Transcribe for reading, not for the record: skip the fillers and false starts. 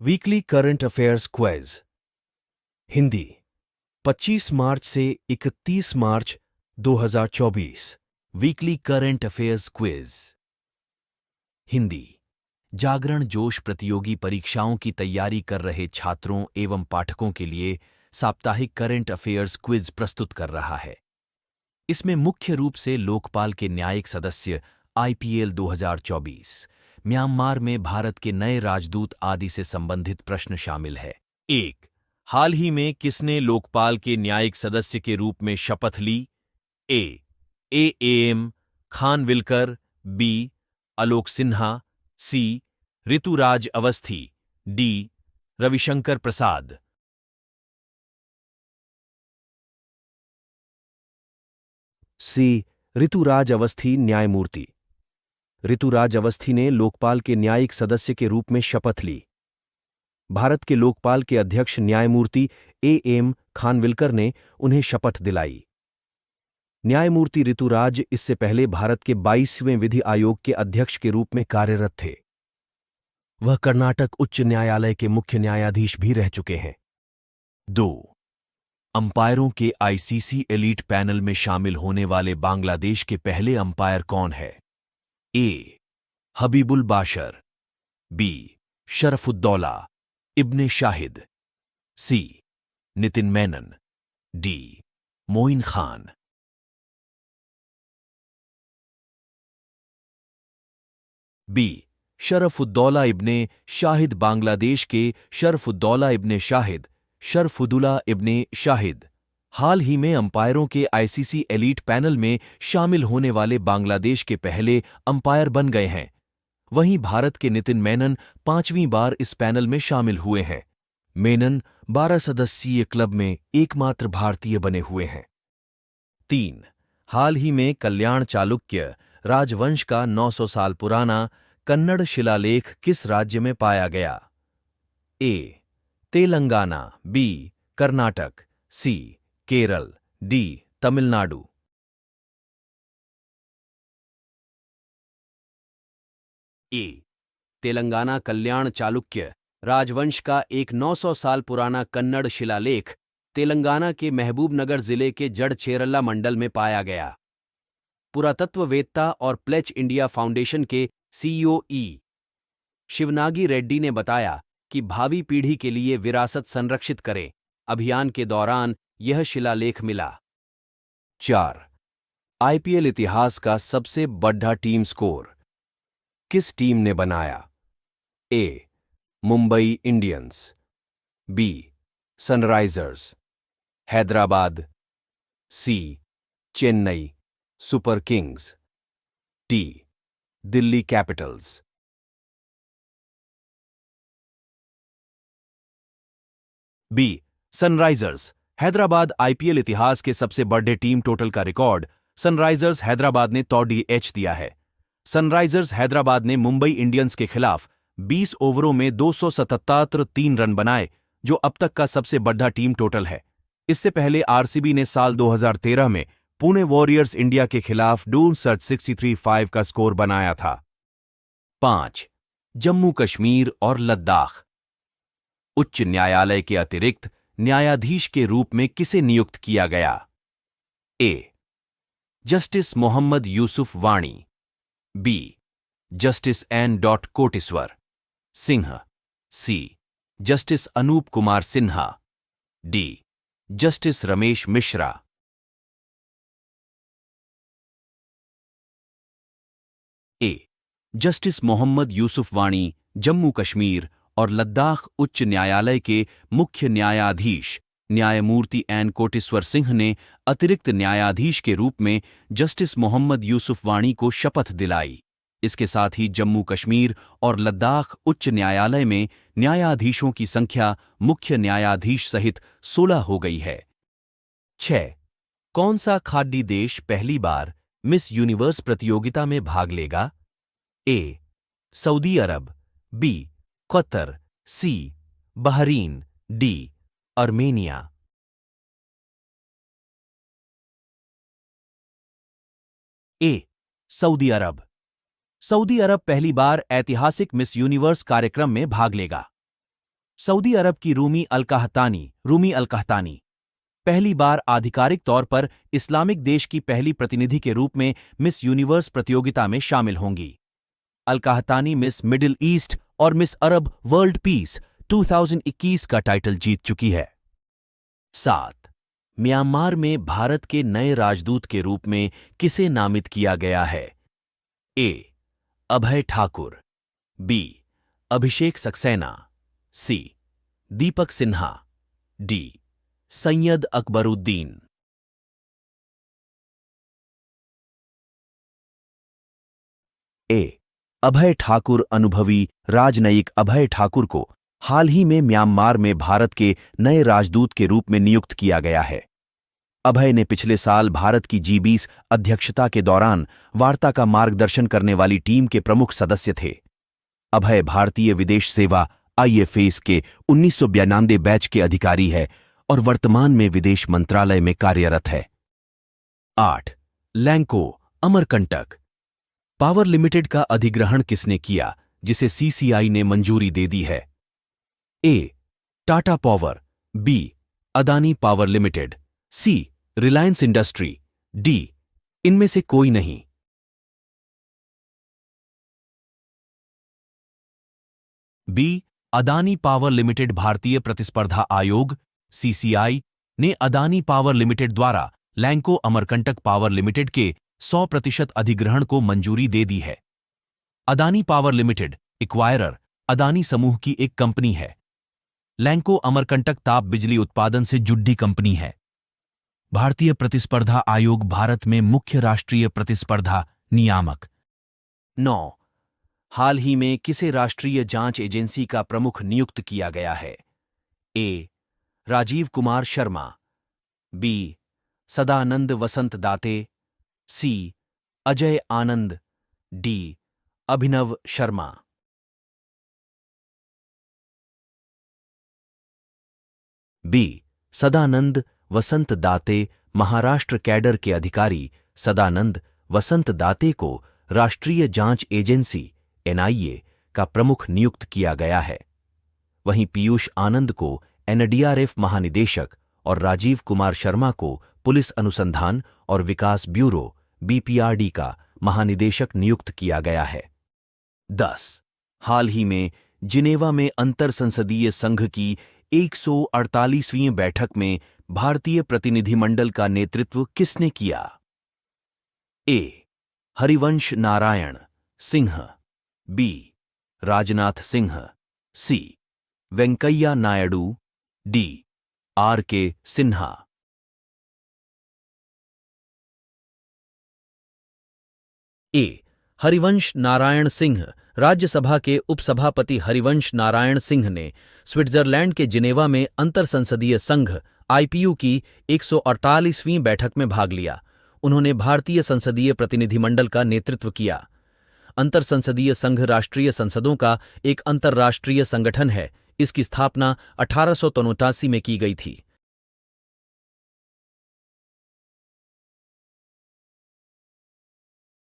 Weekly current affairs quiz. Hindi 25 March से 31 March 2024। Weekly current affairs quiz. Hindi Jagran Josh प्रतियोगी परीक्षाओं की तैयारी कर रहे छात्रों एवं पाठकों के लिए साप्ताहिक करंट अफेयर्स क्विज प्रस्तुत कर रहा है। इसमें मुख्य रूप से लोकपाल के न्यायिक सदस्य आईपीएल 2024, म्यांमार में भारत के नए राजदूत आदि से संबंधित प्रश्न शामिल है। 1. हाल ही में किसने लोकपाल के न्यायिक सदस्य के रूप में शपथ ली? एएम खानविलकर, B Alok Sinha, C Rituraj Awasthi, D Ravishankar Prasad. C Rituraj Awasthi न्यायमूर्ति। ऋतुराज अवस्थी ने लोकपाल के न्यायिक सदस्य के रूप में शपथ ली। भारत के लोकपाल के अध्यक्ष न्यायमूर्ति एएम खानविलकर ने उन्हें शपथ दिलाई। न्यायमूर्ति ऋतुराज इससे पहले भारत के 22वें विधि आयोग के अध्यक्ष के रूप में कार्यरत थे। वह कर्नाटक उच्च न्यायालय के मुख्य न्यायाधीश भी रह चुके हैं। 2. अंपायरों के आईसीसी एलीट पैनल में शामिल होने वाले बांग्लादेश के पहले अंपायर कौन है? ए हबीबुल बाशर, बी शरफुद्दौला इब्ने शाहिद, सी नितिन मेनन, डी मोइन खान। बी शरफुद्दौला इब्ने शाहिद बांग्लादेश के शरफुद्दौला इब्ने शाहिद, शरफुदुला इब्ने शाहिद हाल ही में अंपायरों के आईसीसी एलीट पैनल में शामिल होने वाले बांग्लादेश के पहले अंपायर बन गए हैं। वहीं भारत के नितिन मेनन 5वीं बार इस पैनल में शामिल हुए हैं। मेनन 12 सदस्यीय क्लब में एकमात्र भारतीय बने हुए हैं। 3. हाल ही में कल्याण चालुक्य राजवंश का 900 साल पुराना कन्नड़ शिलालेख किस राज्य में पाया गया? ए तेलंगाना, बी कर्नाटक, सी केरल, डी तमिलनाडु। ए तेलंगाना कल्याण चालुक्य राजवंश का एक 900 साल पुराना कन्नड़ शिलालेख तेलंगाना के महबूबनगर जिले के जड़चेरला मंडल में पाया गया। पुरातत्ववेत्ता और प्लेच इंडिया फाउंडेशन के सीईओ शिवनागी रेड्डी ने बताया कि भावी पीढ़ी के लिए विरासत संरक्षित करें अभियान के दौरान यह शिलालेख मिला। 4. आईपीएल इतिहास का सबसे बड़ा टीम स्कोर किस टीम ने बनाया? A Mumbai Indians, B Sunrisers Hyderabad, C Chennai super kings, D Delhi capitals. B Sunrisers Hyderabad IPL इतिहास के सबसे बड़े टीम टोटल का रिकॉर्ड सनराइजर्स हैदराबाद ने तोड़ दिया है। सनराइजर्स हैदराबाद ने मुंबई इंडियंस के खिलाफ 20 ओवरों में 277 रन बनाए, जो अब तक का सबसे बड़ा टीम टोटल है। इससे पहले आरसीबी ने साल 2013 में पुणे वॉरियर्स इंडिया के खिलाफ 63 का स्कोर बनाया था। 5. जम्मू कश्मीर और लद्दाख उच्च न्यायालय के अतिरिक्त न्यायाधीश के रूप में किसे नियुक्त किया गया? A justice Mohammad Yusuf Wani, B justice N Koteshwar Singh, C justice Anup Kumar Sinha, D justice Ramesh Mishra. A justice Mohammad Yusuf Wani Jammu Kashmir और लद्दाख उच्च न्यायालय के मुख्य न्यायाधीश न्यायमूर्ति एन कोटेश्वर सिंह ने अतिरिक्त न्यायाधीश के रूप में जस्टिस मोहम्मद यूसुफ वाणी को शपथ दिलाई। इसके साथ ही जम्मू कश्मीर और लद्दाख उच्च न्यायालय में न्यायाधीशों की संख्या मुख्य न्यायाधीश सहित 16 हो गई है। 6. कौन सा खाड़ी देश पहली बार मिस यूनिवर्स प्रतियोगिता में भाग लेगा? ए सऊदी अरब, बी कतर, सी बहरीन, डी अर्मेनिया। ए सऊदी अरब। सऊदी अरब पहली बार ऐतिहासिक मिस यूनिवर्स कार्यक्रम में भाग लेगा। सऊदी अरब की रूमी अल-कहतानी पहली बार आधिकारिक तौर पर इस्लामिक देश की पहली प्रतिनिधि के रूप में मिस यूनिवर्स प्रतियोगिता में शामिल होंगी। अल-कहतानी मिस मिडिल ईस्ट और मिस अरब वर्ल्ड पीस 2021 का टाइटल जीत चुकी है। 7. म्यांमार में भारत के नए राजदूत के रूप में किसे नामित किया गया है? ए. अभय ठाकुर, बी. अभिषेक सक्सेना, सी. दीपक सिन्हा, डी. सैयद अकबरुद्दीन। ए. अभय ठाकुर अनुभवी राजनयिक अभय ठाकुर को हाल ही में म्यांमार में भारत के नए राजदूत के रूप में नियुक्त किया गया है। अभय ने पिछले साल भारत की G20 अध्यक्षता के दौरान वार्ता का मार्गदर्शन करने वाली टीम के प्रमुख सदस्य थे। अभय भारतीय विदेश सेवा IFAS के 1992 बैच के अधिकारी है और वर्तमान में विदेश मंत्रालय में कार्यरत है। 8. लैंको अमरकंटक पावर लिमिटेड का अधिग्रहण किसने किया जिसे CCI ने मंजूरी दे दी है? A. Tata power, B. Adani power limited, C. Reliance industry, D. इनमें से कोई नहीं। बी. अदानी पावर लिमिटेड भारतीय प्रतिस्पर्धा आयोग CCI ने अदानी पावर लिमिटेड द्वारा लैंको अमरकंटक पावर लिमिटेड के 100% अधिग्रहण को मंजूरी दे दी है। Adani power limited acquirer Adani समूह की एक कंपनी है। लैंको अमरकंटक ताप बिजली उत्पादन से जुड़ी कंपनी है। भारतीय प्रतिस्पर्धा आयोग भारत में मुख्य राष्ट्रीय प्रतिस्पर्धा नियामक। 9. हाल ही में किसे राष्ट्रीय जांच एजेंसी का प्रमुख नियुक्त किया गया है? ए. राजीव कुमार शर्मा, बी. सदानंद वसंत दाते, सी. अजय आनंद, डी. अभिनव शर्मा। बी. सदानंद वसंत दाते महाराष्ट्र कैडर के अधिकारी सदानंद वसंत दाते को राष्ट्रीय जांच एजेंसी NIA का प्रमुख नियुक्त किया गया है। वहीं पीयूष आनंद को NDRF महानिदेशक और राजीव कुमार शर्मा को पुलिस अनुसंधान और विकास ब्यूरो BPRD का महानिदेशक नियुक्त किया गया है। 10. हाल ही में जिनेवा में अंतर संसदीय संघ की 148वीं बैठक में भारतीय प्रतिनिधिमंडल का नेतृत्व किसने किया? ए. हरिवंश नारायण सिंह, बी. राजनाथ सिंह, सी. वेंकैया नायडू, डी. RK सिन्हा। ए. हरिवंश नारायण सिंह राज्यसभा के उपसभापति हरिवंश नारायण सिंह ने स्विट्जरलैंड के जिनेवा में अंतर संसदीय संघ IPU की 148वीं बैठक में भाग लिया। उन्होंने भारतीय संसदीय प्रतिनिधिमंडल का नेतृत्व किया। अंतर संसदीय संघ राष्ट्रीय संसदों का एक अंतर्राष्ट्रीय संगठन है। इसकी स्थापना 1889 में की गई थी।